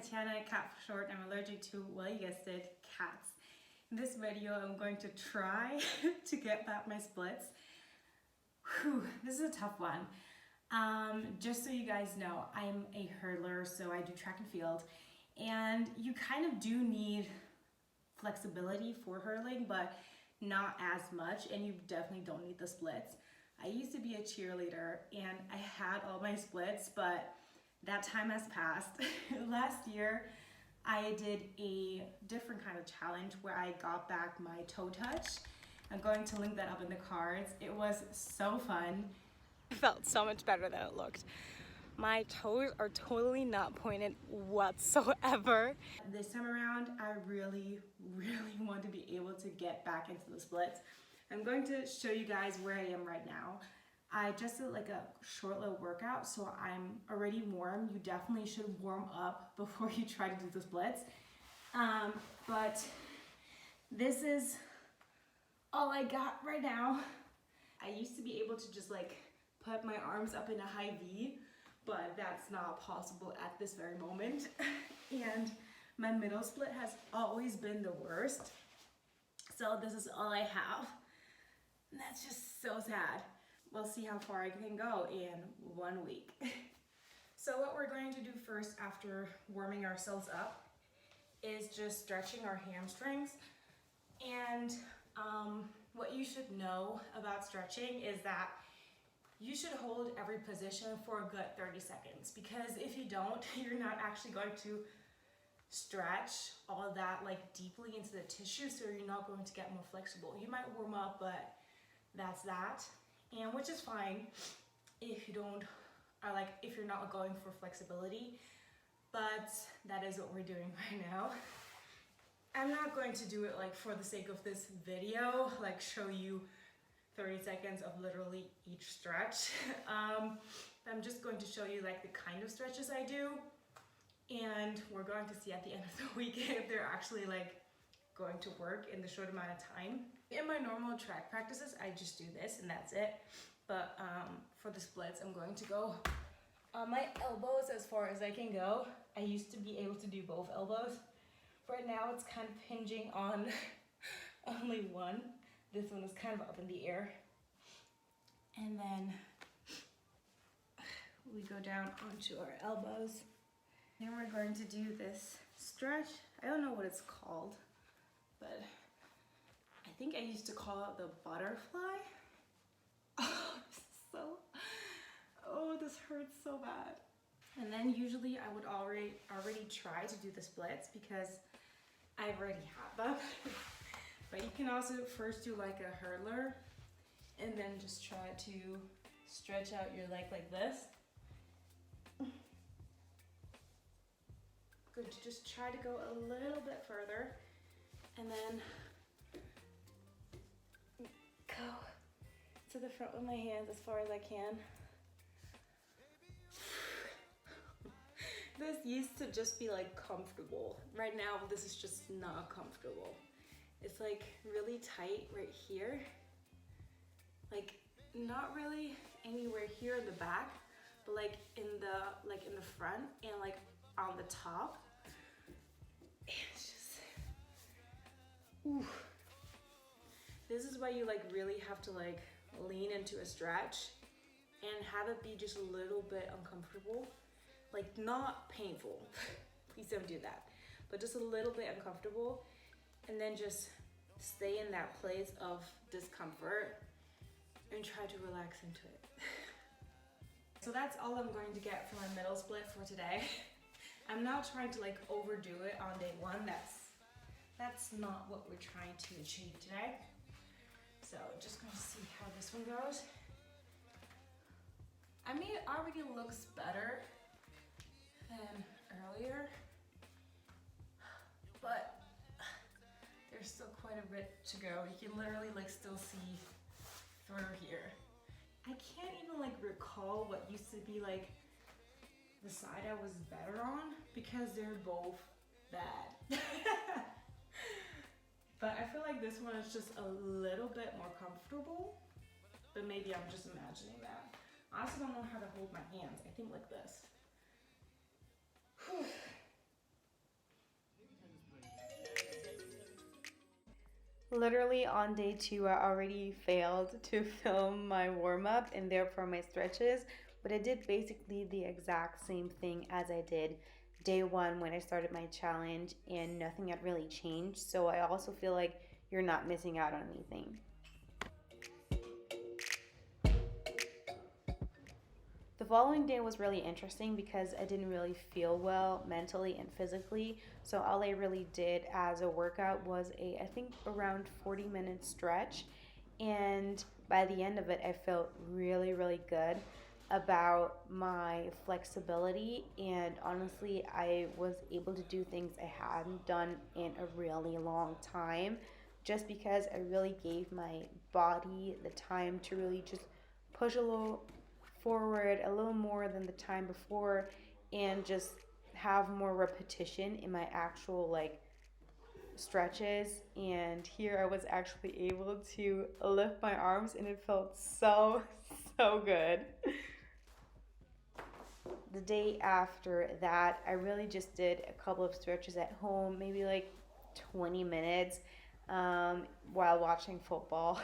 Katiana, cat for short. I'm allergic to, well, you guessed it, cats. In this video, I'm going to try to get back my splits. Whew, this is a tough one. Just so you guys know, I'm a hurdler, so I do track and field. And you kind of do need flexibility for hurdling, but not as much, and you definitely don't need the splits. I used to be a cheerleader and I had all my splits, but that time has passed. Last year, I did a different kind of challenge where I got back my toe touch. I'm going to link that up in the cards. It was so fun. It felt so much better than it looked. My toes are totally not pointed whatsoever. This time around, I really want to be able to get back into the splits. I'm going to show you guys where I am right now. I just did like a short little workout, so I'm already warm. You definitely should warm up before you try to do the splits. But this is all I got right now. I used to be able to just like put my arms up in a high V, but that's not possible at this very moment. And my middle split has always been the worst. So this is all I have. And that's just so sad. We'll see how far I can go in 1 week. So what we're going to do first after warming ourselves up is just stretching our hamstrings. And what you should know about stretching is that you should hold every position for a good 30 seconds, because if you don't, you're not actually going to stretch all that like deeply into the tissue, so you're not going to get more flexible. You might warm up, but that's that, and which is fine if you don't, or like if you're not going for flexibility, but that is what we're doing right now. I'm not going to do it like for the sake of this video, like show you 30 seconds of literally each stretch. I'm just going to show you like the kind of stretches I do, and we're going to see at the end of the week if they're actually like going to work in the short amount of time. In my normal track practices, I just do this and that's it. But for the splits, I'm going to go on my elbows as far as I can go. I used to be able to do both elbows. Right now it's kind of hinging on only one. This one is kind of up in the air. And then we go down onto our elbows. Then we're going to do this stretch. I don't know what it's called, but I think I used to call it the butterfly. Oh, this hurts so bad. And then usually I would already try to do the splits because I've already had them. But you can also first do like a hurdler and then just try to stretch out your leg like this. Good, to just try to go a little bit further and then go to the front with my hands as far as I can. This used to just be like comfortable. Right now, this is just not comfortable. It's like really tight right here. Like not really anywhere here in the back, but like in the front and like on the top. It's just, ooh. This is why you like really have to like lean into a stretch and have it be just a little bit uncomfortable. Like not painful, please don't do that, but just a little bit uncomfortable, and then just stay in that place of discomfort and try to relax into it. So that's all I'm going to get for my middle split for today. I'm not trying to like overdo it on day one. That's not what we're trying to achieve today. So just going to see how this one goes. I mean, it already looks better than earlier, but there's still quite a bit to go. You can literally like still see through here. I can't even like recall what used to be like the side I was better on because they're both bad. But I feel like this one is just a little bit more comfortable, but maybe I'm just imagining that. I also don't know how to hold my hands. I think like this. Whew. Literally on day 2, I already failed to film my warm up and therefore my stretches, but I did basically the exact same thing as I did day 1 when I started my challenge, and nothing had really changed. So I also feel like you're not missing out on anything. The following day was really interesting because I didn't really feel well mentally and physically. So all I really did as a workout was I think around 40-minute stretch. And by the end of it, I felt really, really good about my flexibility. And honestly, I was able to do things I hadn't done in a really long time just because I really gave my body the time to really just push a little forward a little more than the time before and just have more repetition in my actual like stretches. And here I was actually able to lift my arms and it felt so so good. The day after that, I really just did a couple of stretches at home, maybe like 20 minutes while watching football.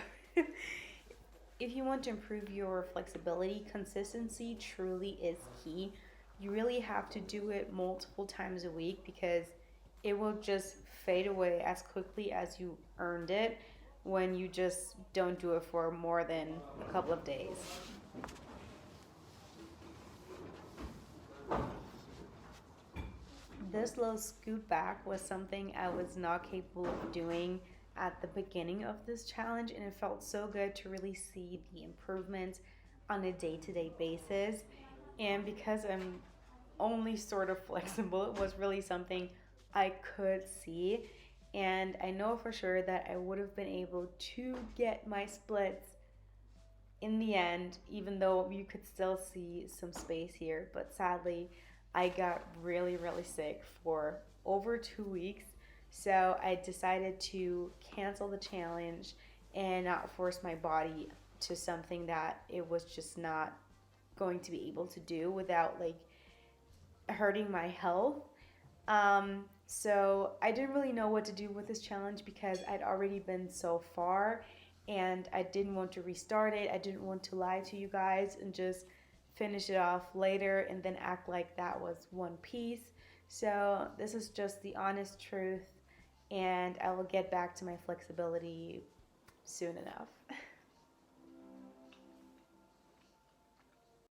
If you want to improve your flexibility, consistency truly is key. You really have to do it multiple times a week because it will just fade away as quickly as you earned it when you just don't do it for more than a couple of days. This little scoot back was something I was not capable of doing at the beginning of this challenge, and it felt so good to really see the improvements on a day to day basis. And because I'm only sort of flexible, it was really something I could see. And I know for sure that I would have been able to get my splits in the end, even though you could still see some space here. But sadly, I got really, really sick for over 2 weeks. So I decided to cancel the challenge and not force my body to something that it was just not going to be able to do without like hurting my health. So I didn't really know what to do with this challenge because I'd already been so far and I didn't want to restart it. I didn't want to lie to you guys and just finish it off later and then act like that was one piece. So this is just the honest truth, and I will get back to my flexibility soon enough.